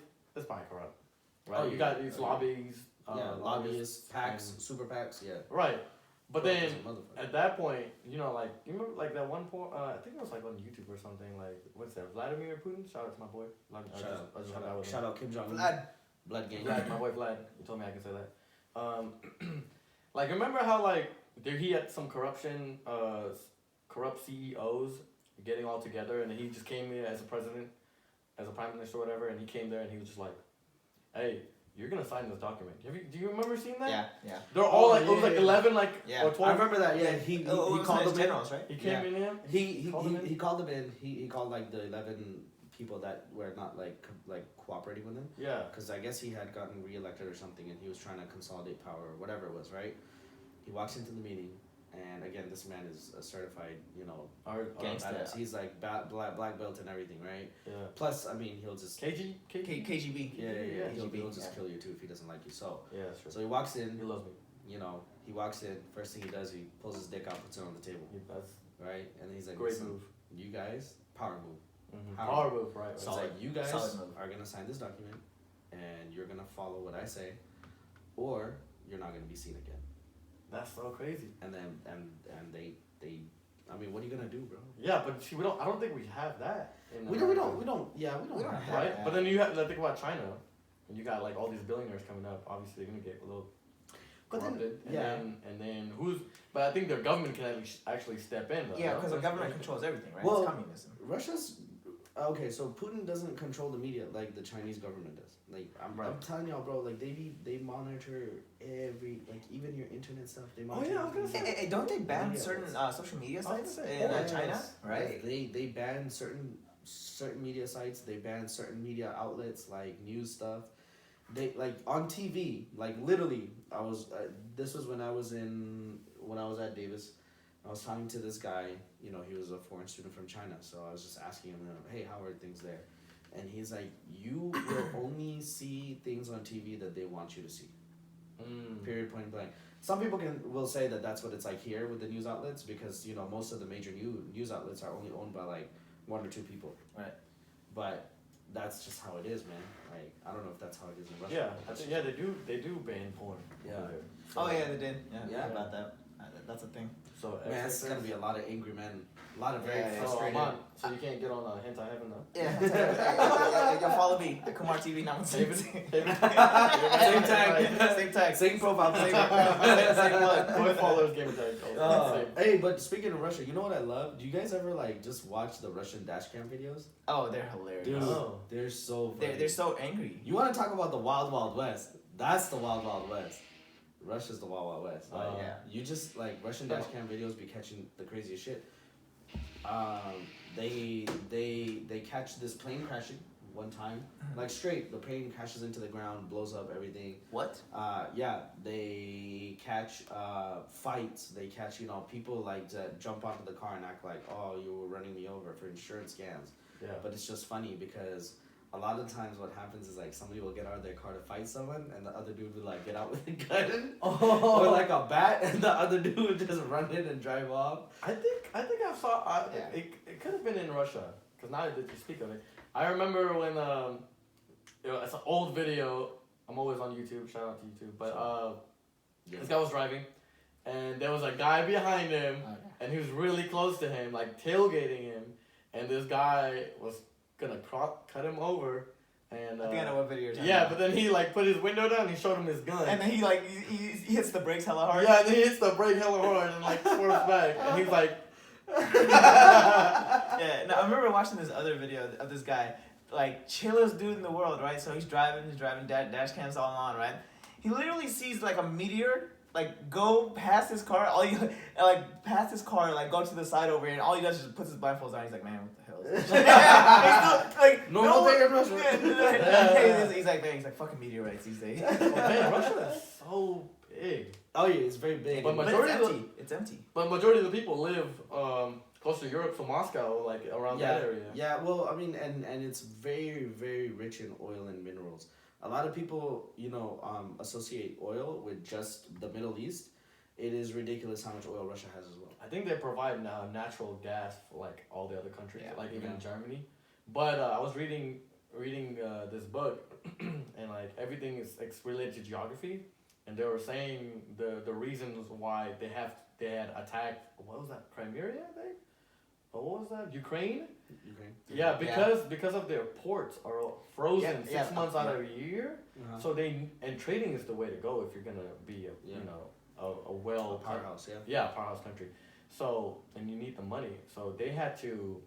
corrupt, right? Oh, you got these lobbies. Lobbyists, PACs, super PACs, yeah. Right, but Corrupt then as a motherfucker. at that point, like you remember like that one point. I think it was like on YouTube or something. Like what's that? Vladimir Putin. Shout out to my boy. Shout out Kim Jong Un. Blood gang. Vlad, my boy Vlad. You told me I can say that. Like remember how like he had some corruption, corrupt CEOs getting all together, and he just came here as a president, as a prime minister, or whatever, and he came there and he was just like, "Hey, you're gonna sign this document." Do you remember seeing that? Yeah. They're all it was like 11 or I 12. remember that. Yeah, he called them generals, right? He came in here. He called them in. He called like the 11 people that were not like cooperating with him. Yeah. Because I guess he had gotten reelected or something, and he was trying to consolidate power or whatever it was, right? He walks into the meeting, and again, this man is a certified, Gangster. badass. He's like black belt and everything, right? Yeah. Plus, I mean, he'll just KGB. yeah. He'll KGB, just kill you too if he doesn't like you. So Yeah, that's true. so he walks in. He loves me. He walks in. First thing he does, he pulls his dick out, puts it on the table, That's right? And he's like, great "Listen, move. you guys, power move. Power move, right? It's right. like you guys Solid move. are gonna sign this document, and you're gonna follow what I say, or you're not gonna be seen again." That's so crazy. And then and they I mean, what are you gonna do, bro? Yeah, but see, I don't think we have that. We don't have Right, that. but then you have to think about China, and you got like all these billionaires coming up. Obviously, they're gonna get a little. corrupted. And then who's? But I think their government can actually step in. Though, yeah, because the government controls everything, right? Well, it's communism. Russia's okay. So Putin doesn't control the media like the Chinese government does. Like I'm telling y'all, bro. Like they monitor every even your internet stuff. They monitor. Oh yeah, I was gonna say. Don't they ban certain social media sites in China? Right. They ban certain media sites. They ban certain media outlets like news stuff. They like on TV. Like literally, I was. This was when I was at Davis. I was talking to this guy. You know, he was a foreign student from China. So I was just asking him, hey, how are things there? And he's like, you will only see things on TV that they want you to see. Period, point blank. Some people will say that that's what it's like here with the news outlets because, you know, most of the major news outlets are only owned by like one or two people. Right. But that's just how it is, man. Like, I don't know if that's how it is in Russia. Yeah, they do ban porn. Yeah. So, oh yeah, they did. Yeah. About that. That's a thing. So man, it's gonna be a lot of angry men. A lot of very frustrated. So you can't get on Hentai Heaven though? Yeah. You'll follow me at Kumar TV now. Same tag. Same profile. Same plug. Boy followers gamer tag. Hey, but speaking of Russia, you know what I love? Do you guys ever like just watch the Russian dash cam videos? Oh, they're hilarious. Dude, they're so funny. They're so angry. You want to talk about the Wild Wild West? That's the Wild Wild West. Russia's the Wild Wild West. Yeah. You just like Russian dash cam videos be catching the craziest shit. They catch this plane crashing one time, like straight. The plane crashes into the ground, blows up everything. What? Yeah. They catch fights. They catch people like that jump onto the car and act like, oh, you were running me over for insurance scams. Yeah. But it's just funny because a lot of times what happens is like somebody will get out of their car to fight someone and the other dude will like get out with a gun or like a bat and the other dude would just run in and drive off. I think I saw it could have been in Russia because now that you speak of it, I remember when it's an old video. I'm always on YouTube. Shout out to YouTube. But this guy was driving and there was a guy behind him and he was really close to him, like tailgating him, and this guy was gonna cut him over, and I think I know what video you're talking about. about. But then he like put his window down and he showed him his gun. And then he like he hits the brakes hella hard. Yeah, and then he hits the brake hella hard and like swerves back, and he's like, yeah. No, I remember watching this other video of this guy, like chillest dude in the world, right? So he's driving, dash cams all on, right? He literally sees like a meteor like go past his car, like go to the side over here, and all he does is just puts his blindfolds on. He's like, man, what the hell is this? Like normal day in Russia. He's like fucking meteorites these days. Man, Russia is so big. Oh yeah, it's very big. But it's empty. But majority of the people live close to Europe, so Moscow, like around that area. Yeah, well, I mean, and it's very, very rich in oil and minerals. A lot of people, associate oil with just the Middle East. It is ridiculous how much oil Russia has as well. I think they provide now natural gas for like all the other countries, like even Germany. But I was reading this book, and like everything is related to geography, and they were saying the reasons why they had attacked, what was that, Crimea, I think? Or what was that, Ukraine? Yeah, because of their ports are frozen 6 months out of a year. Uh-huh. So trading is the way to go if you're gonna be a powerhouse, powerhouse country. So, and you need the money. So they had to.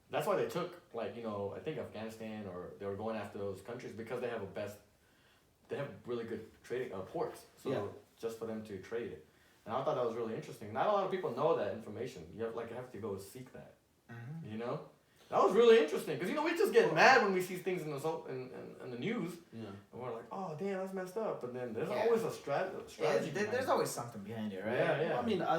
That's why they took I think Afghanistan, or they were going after those countries because they have really good trading ports. So just for them to trade it. And I thought that was really interesting. Not a lot of people know that information. You have to go seek that. Mm-hmm. That was really interesting because we just get mad when we see things in the news. Yeah. And we're like, oh damn, that's messed up. But then there's always a strategy. There's always something behind it, right? Yeah. Well, I mean, I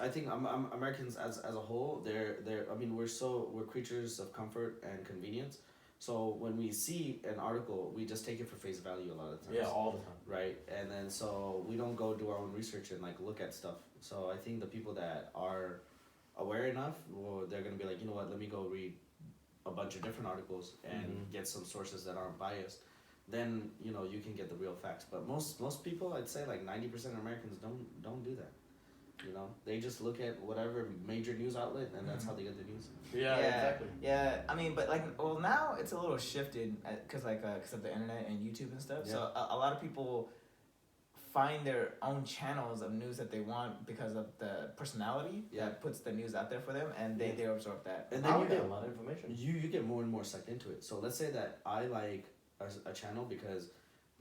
think Americans as a whole, we're creatures of comfort and convenience. So when we see an article, we just take it for face value a lot of times. Yeah, all the time. Right, and then so we don't go do our own research and look at stuff. So I think the people that are aware enough, well, they're gonna be like, you know what? Let me go read a bunch of different articles and get some sources that aren't biased. Then you can get the real facts. But most people, I'd say 90% of Americans don't do that. They just look at whatever major news outlet, and that's how they get their news. Yeah, exactly. Yeah, I mean, but now it's a little shifted because of the internet and YouTube and stuff. Yeah. So a lot of people find their own channels of news that they want because of the personality that puts the news out there for them, and they absorb that. And then you get a lot of information. You get more and more sucked into it. So let's say that I like a channel because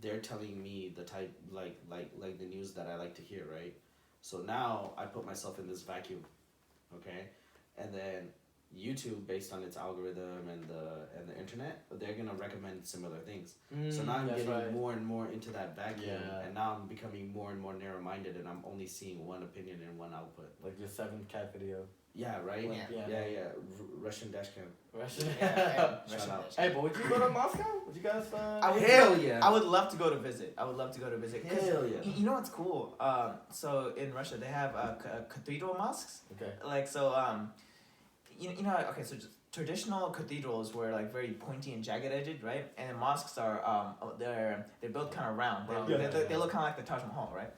they're telling me the type like the news that I like to hear, right? So now I put myself in this vacuum, okay, and then YouTube, based on its algorithm and the internet, they're gonna recommend similar things. So now I'm getting more and more into that vacuum, and now I'm becoming more and more narrow-minded, and I'm only seeing one opinion and one output. Like your 7 cat video. Yeah, right. Yeah. Russian dash cam. Russian. Shout out. Hey, but would you go to Moscow? Would you guys? Hell yeah. I would love to go to visit. Hell yeah. You know what's cool? So in Russia they have cathedral mosques. Okay. Like so you know okay, so just traditional cathedrals were like very pointy and jagged edged, right? And mosques are they're built kind of round. They look kind of like the Taj Mahal, right?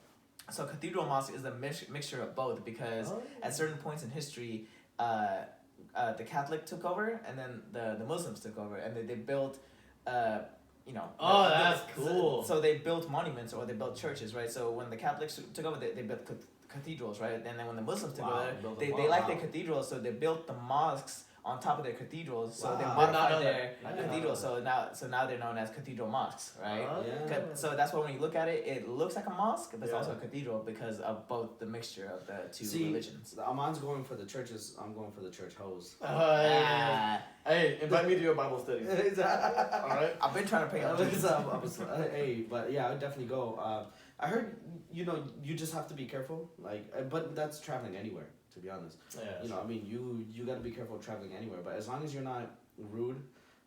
So cathedral mosque is a mixture of both because at certain points in history, the Catholic took over and then the Muslims took over, and they built, you know. Oh, that's cool. So they built monuments or they built churches, right? So when the Catholics took over, they built cathedrals, right? And then when the Muslims took over, they liked the cathedrals, so they built the mosques on top of their cathedrals, so they modified their cathedrals. So now they're known as cathedral mosques, right? So that's why when you look at it, it looks like a mosque, but it's also a cathedral because of both the mixture of the two religions. Aman's going for the churches. I'm going for the church hose. Hey, invite me to your Bible studies. All right. I've been trying to pay attention. Hey, but yeah, I would definitely go. I heard you just have to be careful, but that's traveling anywhere. To be honest, I mean, you got to be careful traveling anywhere. But as long as you're not rude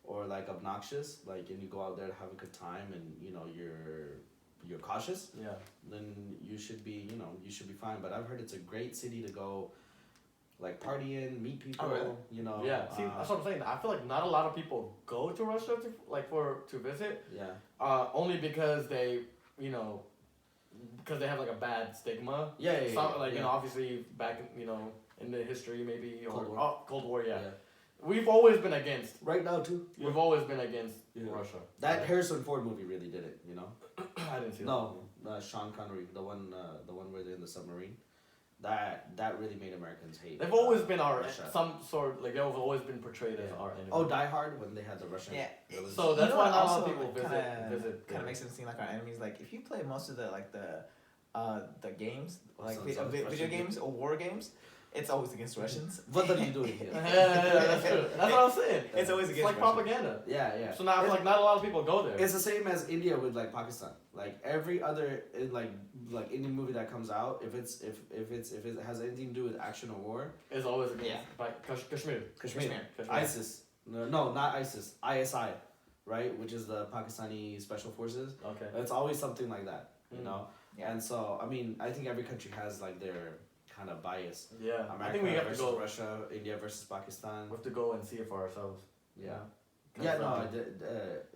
or like obnoxious, and you go out there to have a good time, and you're cautious, then you should be fine. But I've heard it's a great city to go, like party in, meet people. Oh, really? Yeah. See, that's what I'm saying. I feel like not a lot of people go to Russia to visit. Yeah. Only because they because they have like a bad stigma. Obviously back in the history maybe Cold War. Yeah. We've always been against. Right now too. We've always been against Russia. That Harrison Ford movie really did it. I didn't see that. No, Sean Connery, the one where they're in the submarine. That really made Americans hate. They've always been Russia. they've always been portrayed as our enemy. Oh, Die Hard when they had the Russian. Yeah. So that's why not a lot of people visit. Kind of makes them seem like our enemies. Like if you play most of the games, like video games or war games, it's always against Russians. What are you doing here? That's true. That's what I'm saying. It's always against Russia. Propaganda. Yeah. So now I feel like not a lot of people go there. It's the same as India with like Pakistan. Like every other like Indian movie that comes out, if it has anything to do with action or war, it's always against Kashmir. ISIS. No, not ISIS. ISI, right? Which is the Pakistani Special Forces. Okay. It's always something like that, you know. Yeah. And so I mean, I think every country has like their kind of bias. Yeah. America I think we have to go. Russia, India versus Pakistan. We have to go and see it for ourselves. Yeah. Yeah. No.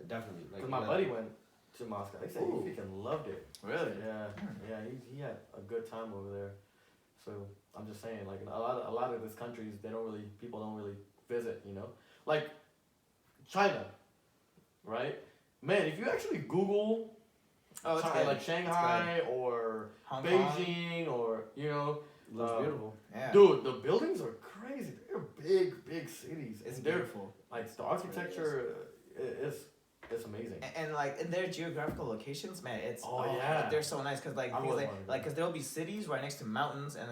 Definitely. Because my buddy went to Moscow. They said he freaking loved it. Really? Yeah. He had a good time over there. So I'm just saying, like a lot of these countries, people don't really visit. Like China, right? Man, if you actually Google China, like Shanghai or Hong Beijing or looks beautiful. Yeah. Dude, the buildings are crazy. They're big cities. It's beautiful. Like the architecture is amazing. And like in their geographical locations, man, it's they're so nice because because there'll be cities right next to mountains, and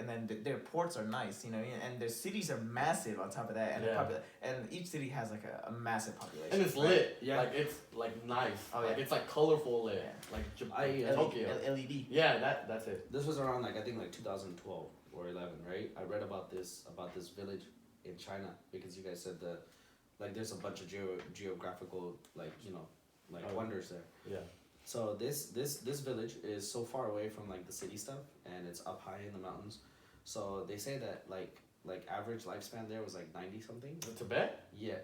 then their ports are nice, and their cities are massive on top of that, and each city has like a massive population. And it's lit. Yeah. Like it's like nice. Oh, like it's like colorful lit. Like Tokyo. LED. Yeah, that's it. This was around I think 2012 or 11, right? I read about this village in China because you guys said there's a bunch of geographical wonders there. Yeah. So this village is so far away from the city stuff, and it's up high in the mountains. So they say that like average lifespan there was 90 something. In Tibet? Yeah.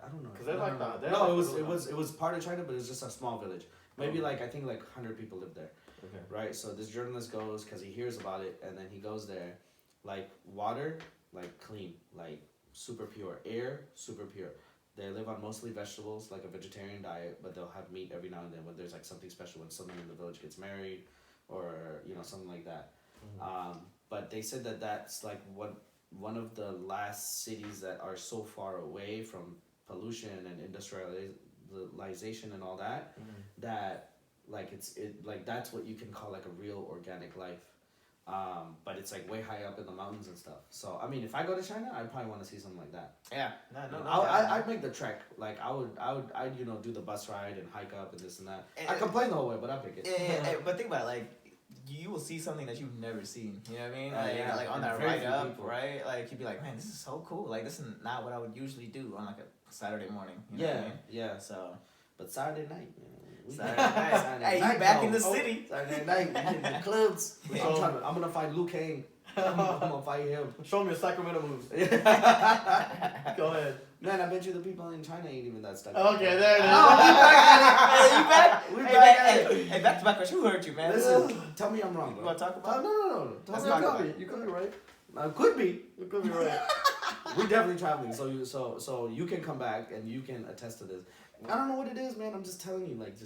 I don't know. Because it was part of China, but it's just a small village. Maybe I think 100 people live there. Okay. Right. So this journalist goes because he hears about it, and then he goes there. Water, clean, super pure. Air, super pure. They live on mostly vegetables, like a vegetarian diet, but they'll have meat every now and then when there's something special, when someone in the village gets married, or something like that. Mm-hmm. But they said that that's like one of the last cities that are so far away from pollution and industrialization and all that, that like that's what you can call like a real organic life. But it's like way high up in the mountains and stuff. So I mean, if I go to China, I'd probably want to see something like that. Yeah, I'd make the trek. Like I'd do the bus ride and hike up and this and that. I complain the whole way, but I pick it. Yeah, but think about it, like you will see something that you've never seen. You know what I mean? Like on that very ride few up, people. right? Like you'd be like, man, this is so cool. Like this is not what I would usually do on like a Saturday morning. You know what I mean? Yeah. So. But Saturday night, Saturday night. Hey, you back in the city? Saturday night, we hitting the clubs. I'm gonna fight Liu Kang. I'm gonna fight him. Show me your Sacramento moves. Go ahead. Man, I bet you the people in China ain't even that stuck. Okay, there it is. Hey, you back? We back. Hey, back to back question. Who hurt you, man? Listen, tell me I'm wrong, You bro. want to talk about? No. Let's Tell talk me about I'm it. wrong. You could be right. Could be. You could be right. We definitely traveling, so you can come back and you can attest to this. I don't know what it is, man. I'm just telling you, like,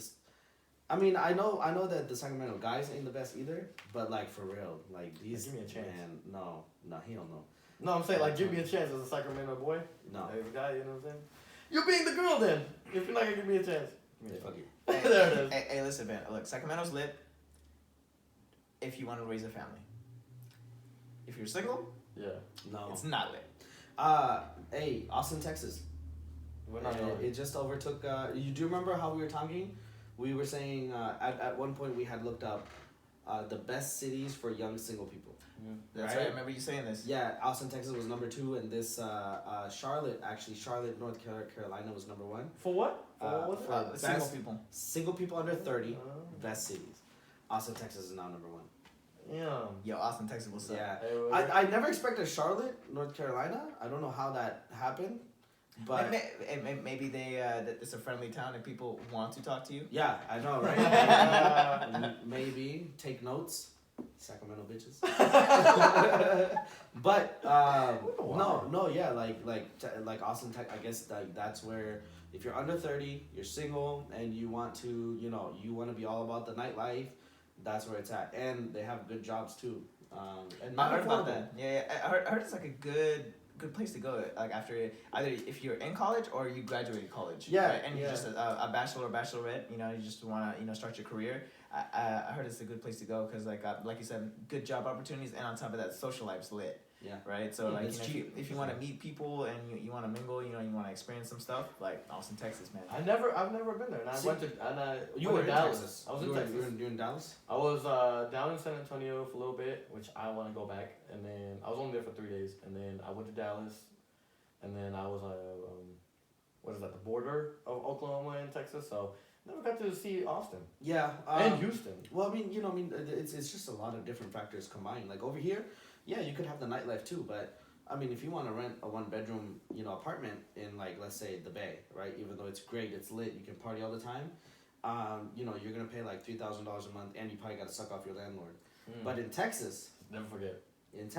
I mean, I know that the Sacramento guys ain't the best either, but like for real, like these. Give me a chance. Man, no, he don't know. No, I'm saying like give me a chance as a Sacramento boy. No. As a guy, you know what I'm saying? You're being the girl then. If you're not gonna give me a chance. Fuck you. There it is. Hey, listen, man. Look, Sacramento's lit. If you want to raise a family. If you're single, Yeah. No. it's not lit. Hey, Austin, Texas. We're not going. It just overtook. You do remember how we were talking? We were saying at one point we had looked up the best cities for young single people. That's right. I remember you saying this. Yeah, Austin, Texas was number 2, and this Charlotte, North Carolina was number 1. For what? For what was it? Single people. Single people under 30, best cities. Austin, Texas is now number 1. Yeah. Yo, Austin, Texas, what's up? Yeah, I never expected Charlotte, North Carolina. I don't know how that happened, but Maybe it's a friendly town and people want to talk to you. yeah, I know, right? Maybe take notes, Sacramento bitches. But no, yeah, like Austin, I guess like that's where if you're under 30, you're single, and you want to, you want to be all about the nightlife. That's where it's at, and they have good jobs too. And I heard about that. Yeah, I heard it's like a good place to go. Like after either if you're in college or you graduated college. Yeah, right? And you're just a bachelor or bachelorette. You just want to start your career. I heard it's a good place to go because like you said, good job opportunities, and on top of that, social life's lit. Yeah. Right. So like if you want to Yeah. meet people and you want to mingle, you want to experience some stuff, like Austin, Texas, man. I've never been there. And I went to You went were to in Dallas. Texas. I was in Texas. You were in Dallas. I was down in San Antonio for a little bit, which I want to go back, and then I was only there for 3 days, and then I went to Dallas, and then I was what is that? The border of Oklahoma and Texas. So never got to see Austin. Yeah. And Houston. Well, I mean, it's just a lot of different factors combined. Like over here, yeah, you could have the nightlife too, but I mean, if you want to rent a 1-bedroom, apartment in like, let's say the Bay, right? Even though it's great, it's lit, you can party all the time. You're gonna pay like $3,000 a month, and you probably gotta suck off your landlord. But in Texas, Never forget. it's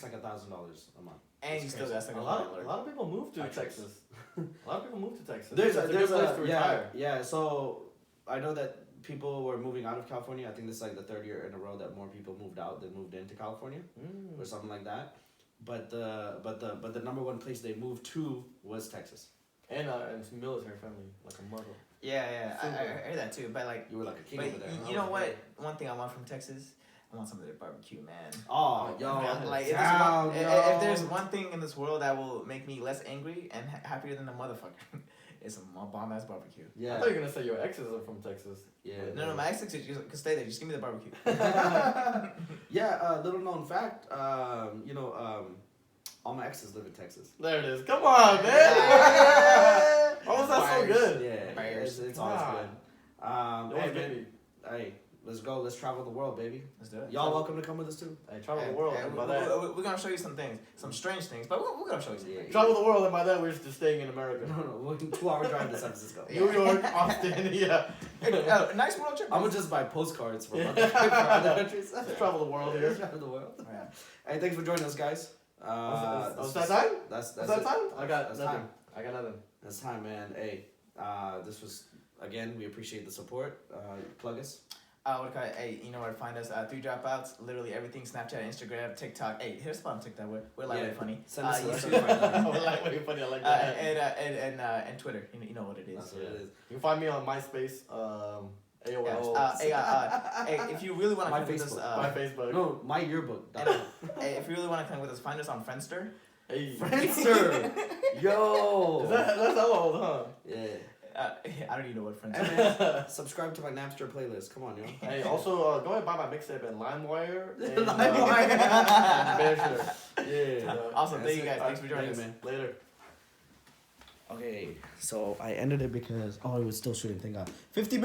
like $1,000 a month. And you still got A lot of people move to Texas. A lot of people move to Texas. There's a good place to retire. Yeah. So I know that people were moving out of California. I think this is like the 3rd year in a row that more people moved out than moved into California, or something like that. But the number 1 place they moved to was Texas. And it's a military family, like a mother. Yeah, I heard that too. But like You were like a king but over there. you know what? One thing I want from Texas, I want some of their barbecue, man. Oh, yo, Like down, if there's one thing in this world that will make me less angry and happier than a motherfucker, it's a bomb ass barbecue. Yeah. I thought you were gonna say your exes are from Texas. Yeah. No, my ex can stay there. Just give me the barbecue. Yeah. Little known fact. All my exes live in Texas. There it is. Come on, man. Yeah. How was that so good? Yeah. Bears. It's always good. Hey, Hey, man. Hey, let's go. Let's travel the world, baby. Let's do it. Y'all welcome to come with us too. Hey, travel the world. And by that, We're gonna show you some things, some strange things, but we're gonna show you some Yeah. things. travel the world, and by that we're just staying in America. No, we're 2-hour drive to San Francisco. New York, Austin, yeah. Nice world trip. I'm gonna just buy postcards from Yeah. other countries. Let's travel the world here. Travel the world. Yeah. Hey, thanks for joining us, guys. Was that time? That's Was that it. time? I got That's nothing. time. I got nothing. That's time, man. Hey, this was again. We appreciate the support. Plug us. what do you call it? Hey, you know where to find us? 3DropOuts. Literally everything. Snapchat, Instagram, TikTok. Hey, hit us up on TikTok. We're lightweight funny. Send us YouTube, We're lightweight funny. I like that. and Twitter. You know what it is. That's what it is. You can find me on MySpace. AOL. Hey, if you really want to My connect with us, my Facebook. No, my yearbook. hey, if you really want to connect with us, find us on Friendster. Hey. Friendster. Yo. That's how old, huh? Yeah. I don't even know what Friendster Hey man, subscribe to my Napster playlist. Come on, yo. Hey, also go ahead and buy my mixtape at LimeWire. And, LimeWire. Yeah. Awesome. Thank you guys. Thanks for joining us. Man. Later. Okay, so I ended it because it was still shooting. Thank God. 50 minutes.